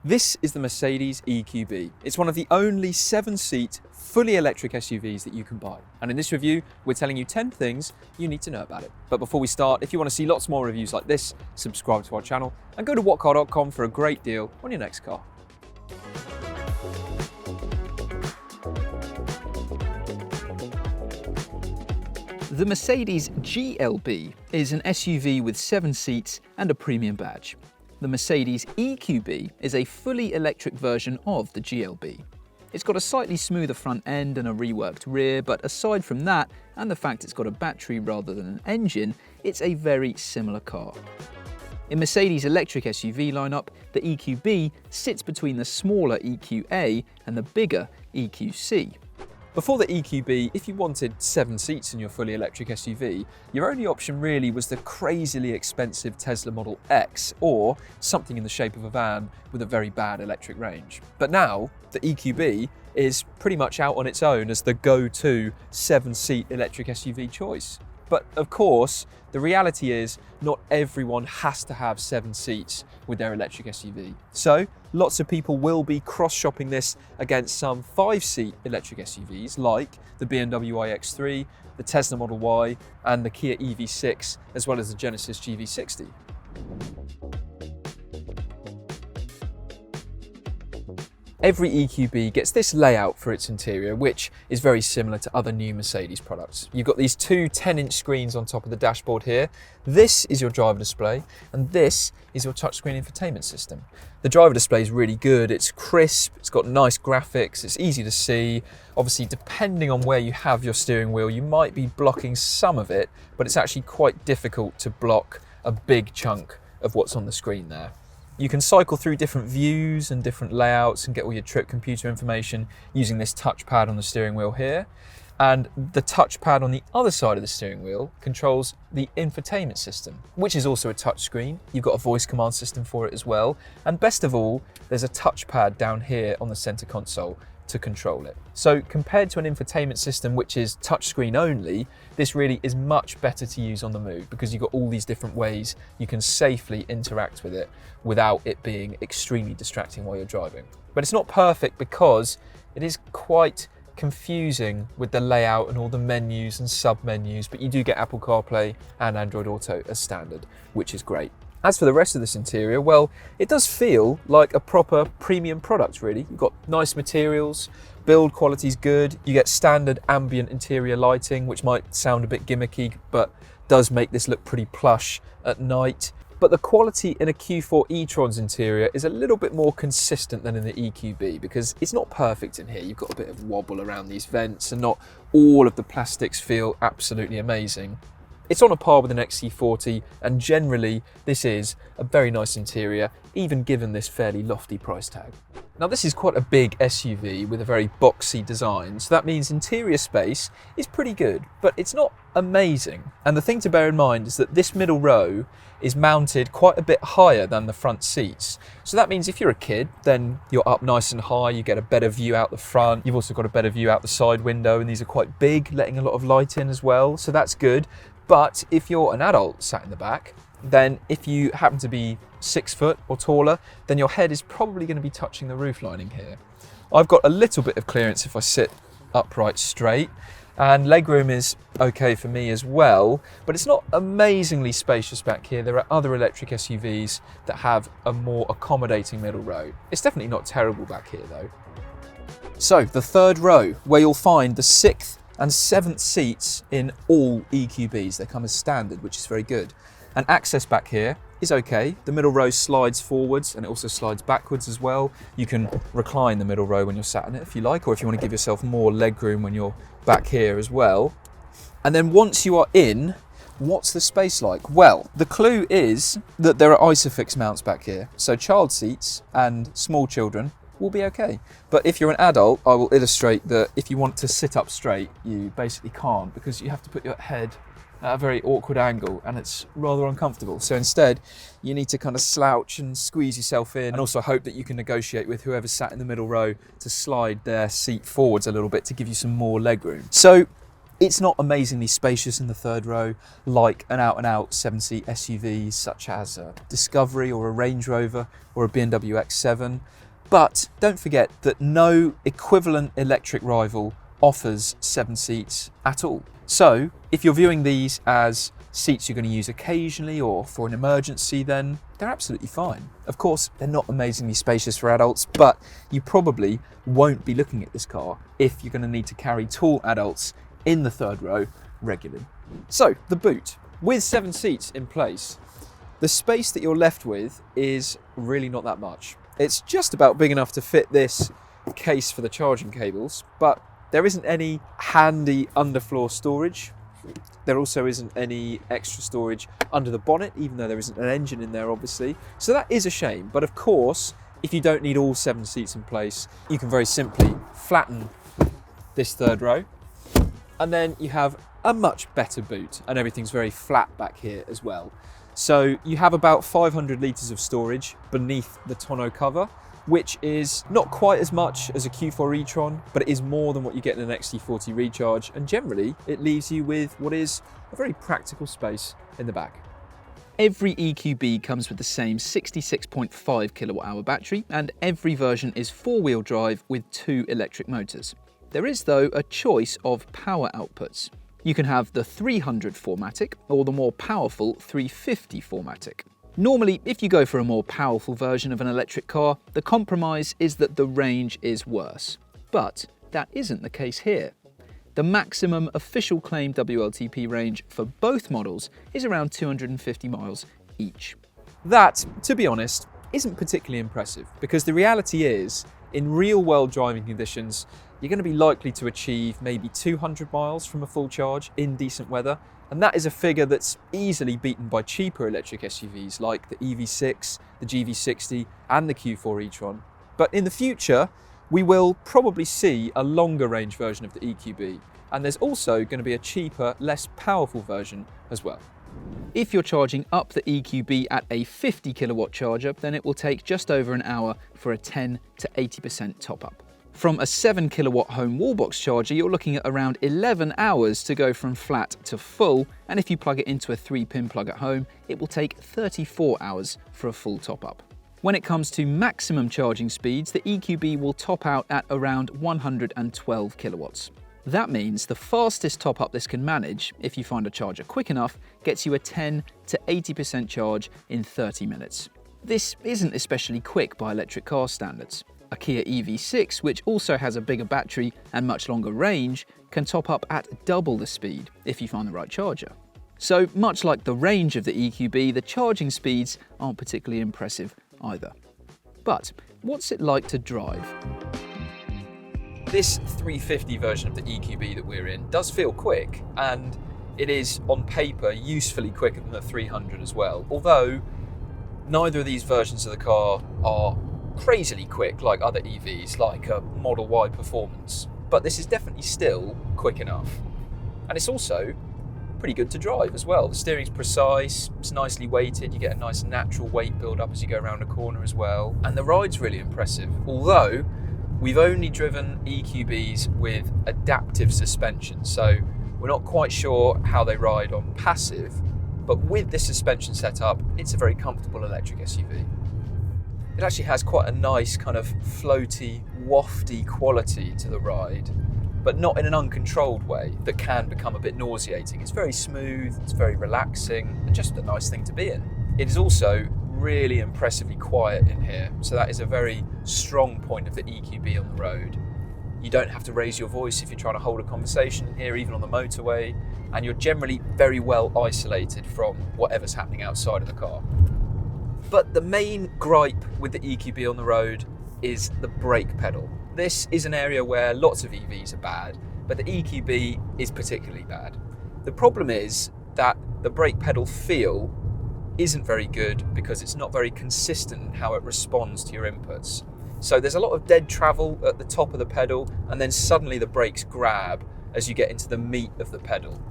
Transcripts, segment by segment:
This is the Mercedes EQB. It's one of the only 7-seat, fully electric SUVs that you can buy. And in this review, we're telling you 10 things you need to know about it. But before we start, if you want to see lots more reviews like this, subscribe to our channel and go to whatcar.com for a great deal on your next car. The Mercedes GLB is an SUV with 7 seats and a premium badge. The Mercedes EQB is a fully electric version of the GLB. It's got a slightly smoother front end and a reworked rear, but aside from that, and the fact it's got a battery rather than an engine, it's a very similar car. In Mercedes' electric SUV lineup, the EQB sits between the smaller EQA and the bigger EQC. Before the EQB, if you wanted 7 seats in your fully electric SUV, your only option really was the crazily expensive Tesla Model X or something in the shape of a van with a very bad electric range. But now, the EQB is pretty much out on its own as the go-to 7-seat electric SUV choice. But of course, the reality is not everyone has to have 7 seats with their electric SUV. So lots of people will be cross-shopping this against some 5-seat electric SUVs like the BMW iX3, the Tesla Model Y and the Kia EV6, as well as the Genesis GV60. Every EQB gets this layout for its interior, which is very similar to other new Mercedes products. You've got these two 10-inch screens on top of the dashboard here. This is your driver display, and this is your touchscreen infotainment system. The driver display is really good. It's crisp, it's got nice graphics, it's easy to see. Obviously, depending on where you have your steering wheel, you might be blocking some of it, but it's actually quite difficult to block a big chunk of what's on the screen there. You can cycle through different views and different layouts and get all your trip computer information using this touchpad on the steering wheel here. And the touchpad on the other side of the steering wheel controls the infotainment system, which is also a touchscreen. You've got a voice command system for it as well. And best of all, there's a touchpad down here on the center console to control it. So compared to an infotainment system which is touchscreen only, this really is much better to use on the move because you've got all these different ways you can safely interact with it without it being extremely distracting while you're driving. But it's not perfect because it is quite confusing with the layout and all the menus and sub-menus, but you do get Apple CarPlay and Android Auto as standard, which is great. As for the rest of this interior, well, it does feel like a proper premium product, really. You've got nice materials, build quality's good, you get standard ambient interior lighting, which might sound a bit gimmicky, but does make this look pretty plush at night. But the quality in a Q4 e-tron's interior is a little bit more consistent than in the EQB because it's not perfect in here. You've got a bit of wobble around these vents and not all of the plastics feel absolutely amazing. It's on a par with an XC40 and generally this is a very nice interior, even given this fairly lofty price tag. Now this is quite a big SUV with a very boxy design, so that means interior space is pretty good, but it's not amazing. And the thing to bear in mind is that this middle row is mounted quite a bit higher than the front seats. So that means if you're a kid, then you're up nice and high, you get a better view out the front, you've also got a better view out the side window, and these are quite big, letting a lot of light in as well, so that's good. But if you're an adult sat in the back, then if you happen to be 6 foot or taller, then your head is probably going to be touching the roof lining here. I've got a little bit of clearance if I sit upright straight, and legroom is okay for me as well, but it's not amazingly spacious back here. There are other electric SUVs that have a more accommodating middle row. It's definitely not terrible back here though. So the third row, where you'll find the 6th and 7th seats in all EQBs. They come as standard, which is very good. And access back here is okay. The middle row slides forwards and it also slides backwards as well. You can recline the middle row when you're sat in it if you like, or if you want to give yourself more legroom when you're back here as well. And then once you are in, what's the space like? Well, the clue is that there are ISOFIX mounts back here. So child seats and small children will be okay. But if you're an adult, I will illustrate that if you want to sit up straight, you basically can't because you have to put your head at a very awkward angle and it's rather uncomfortable. So instead, you need to kind of slouch and squeeze yourself in and also hope that you can negotiate with whoever's sat in the middle row to slide their seat forwards a little bit to give you some more legroom. So It's not amazingly spacious in the third row like an out-and-out 7-seat SUV such as a Discovery or a Range Rover or a BMW X7, but don't forget that no equivalent electric rival offers 7 seats at all. So if you're viewing these as seats you're going to use occasionally or for an emergency, then they're absolutely fine. Of course, they're not amazingly spacious for adults, but you probably won't be looking at this car if you're going to need to carry tall adults in the third row regularly. So the boot, with 7 seats in place, the space that you're left with is really not that much. It's just about big enough to fit this case for the charging cables, but there isn't any handy underfloor storage. There also isn't any extra storage under the bonnet, even though there isn't an engine in there, obviously. So that is a shame. But of course, if you don't need all 7 seats in place, you can very simply flatten this third row. And then you have a much better boot, and everything's very flat back here as well. So you have about 500 litres of storage beneath the tonneau cover, which is not quite as much as a Q4 e-tron, but it is more than what you get in an XT40 Recharge, and generally it leaves you with what is a very practical space in the back. Every EQB comes with the same 66.5 kilowatt-hour battery, and every version is 4-wheel drive with 2 electric motors. There is, though, a choice of power outputs. You can have the 300 4MATIC or the more powerful 350 4MATIC. Normally, if you go for a more powerful version of an electric car, the compromise is that the range is worse. But that isn't the case here. The maximum official claimed WLTP range for both models is around 250 miles each. That, to be honest, isn't particularly impressive, because the reality is, in real-world driving conditions, you're going to be likely to achieve maybe 200 miles from a full charge in decent weather, and that is a figure that's easily beaten by cheaper electric SUVs like the EV6, the GV60 and the Q4 e-tron. But in the future, we will probably see a longer range version of the EQB, and there's also going to be a cheaper, less powerful version as well. If you're charging up the EQB at a 50 kilowatt charger, then it will take just over an hour for a 10 to 80% top up. From a 7 kilowatt home wallbox charger, you're looking at around 11 hours to go from flat to full, and if you plug it into a 3-pin plug at home, it will take 34 hours for a full top up. When it comes to maximum charging speeds, the EQB will top out at around 112 kilowatts. That means the fastest top up this can manage, if you find a charger quick enough, gets you a 10 to 80% charge in 30 minutes. This isn't especially quick by electric car standards. A Kia EV6, which also has a bigger battery and much longer range, can top up at double the speed if you find the right charger. So much like the range of the EQB, the charging speeds aren't particularly impressive either. But what's it like to drive? This 350 version of the EQB that we're in does feel quick, and it is on paper usefully quicker than the 300 as well, although neither of these versions of the car are crazily quick like other EVs, like a Model Y Performance, but this is definitely still quick enough. And it's also pretty good to drive as well. The steering's precise, it's nicely weighted, you get a nice natural weight build up as you go around a corner as well, and the ride's really impressive, although we've only driven EQBs with adaptive suspension, so we're not quite sure how they ride on passive, but with this suspension setup, it's a very comfortable electric SUV. It actually has quite a nice kind of floaty, wafty quality to the ride, but not in an uncontrolled way that can become a bit nauseating. It's very smooth, it's very relaxing, and just a nice thing to be in. It is also really impressively quiet in here, so that is a very strong point of the EQB on the road. You don't have to raise your voice if you're trying to hold a conversation in here, even on the motorway, and you're generally very well isolated from whatever's happening outside of the car. But the main gripe with the EQB on the road is the brake pedal. This is an area where lots of EVs are bad, but the EQB is particularly bad. The problem is that the brake pedal feel isn't very good because it's not very consistent in how it responds to your inputs. So there's a lot of dead travel at the top of the pedal, and then suddenly the brakes grab as you get into the meat of the pedal.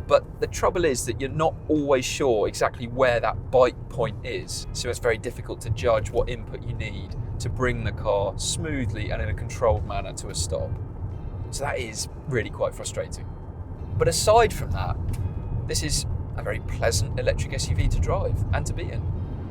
But the trouble is that you're not always sure exactly where that bite point is, so it's very difficult to judge what input you need to bring the car smoothly and in a controlled manner to a stop. So that is really quite frustrating. But But aside from that, this is a very pleasant electric SUV to drive and to be in.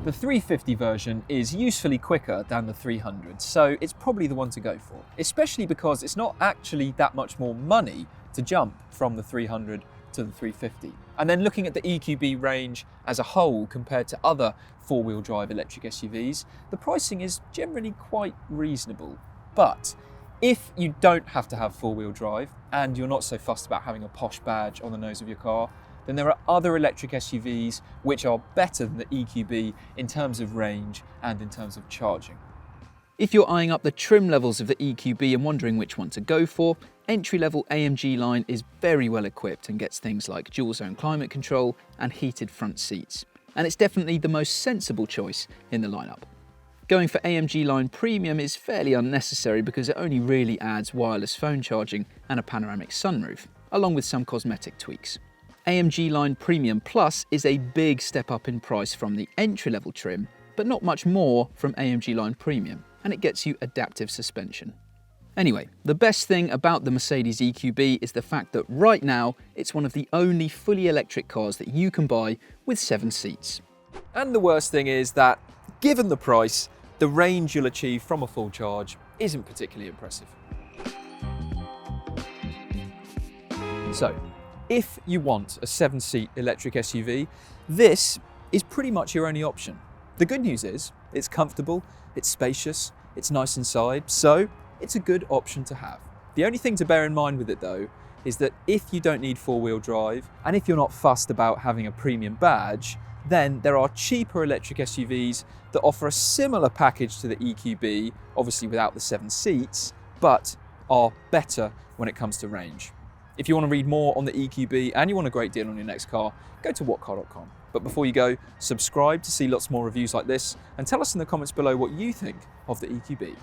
The 350 version is usefully quicker than the 300, so it's probably the one to go for, especially because it's not actually that much more money to jump from the 300 to the 350. And then looking at the EQB range as a whole compared to other four-wheel drive electric SUVs, the pricing is generally quite reasonable. But if you don't have to have four-wheel drive and you're not so fussed about having a posh badge on the nose of your car, then there are other electric SUVs which are better than the EQB in terms of range and in terms of charging. If you're eyeing up the trim levels of the EQB and wondering which one to go for, entry-level AMG line is very well equipped and gets things like dual-zone climate control and heated front seats. And it's definitely the most sensible choice in the lineup. Going for AMG line Premium is fairly unnecessary because it only really adds wireless phone charging and a panoramic sunroof, along with some cosmetic tweaks. AMG line Premium Plus is a big step up in price from the entry-level trim, but not much more from AMG line Premium, and it gets you adaptive suspension. Anyway, the best thing about the Mercedes EQB is the fact that right now, it's one of the only fully electric cars that you can buy with 7 seats. And the worst thing is that, given the price, the range you'll achieve from a full charge isn't particularly impressive. So, if you want a 7-seat electric SUV, this is pretty much your only option. The good news is, it's comfortable, it's spacious, it's nice inside, so it's a good option to have. The only thing to bear in mind with it though, is that if you don't need four-wheel drive, and if you're not fussed about having a premium badge, then there are cheaper electric SUVs that offer a similar package to the EQB, obviously without the 7 seats, but are better when it comes to range. If you want to read more on the EQB and you want a great deal on your next car, go to whatcar.com. But before you go, subscribe to see lots more reviews like this and tell us in the comments below what you think of the EQB.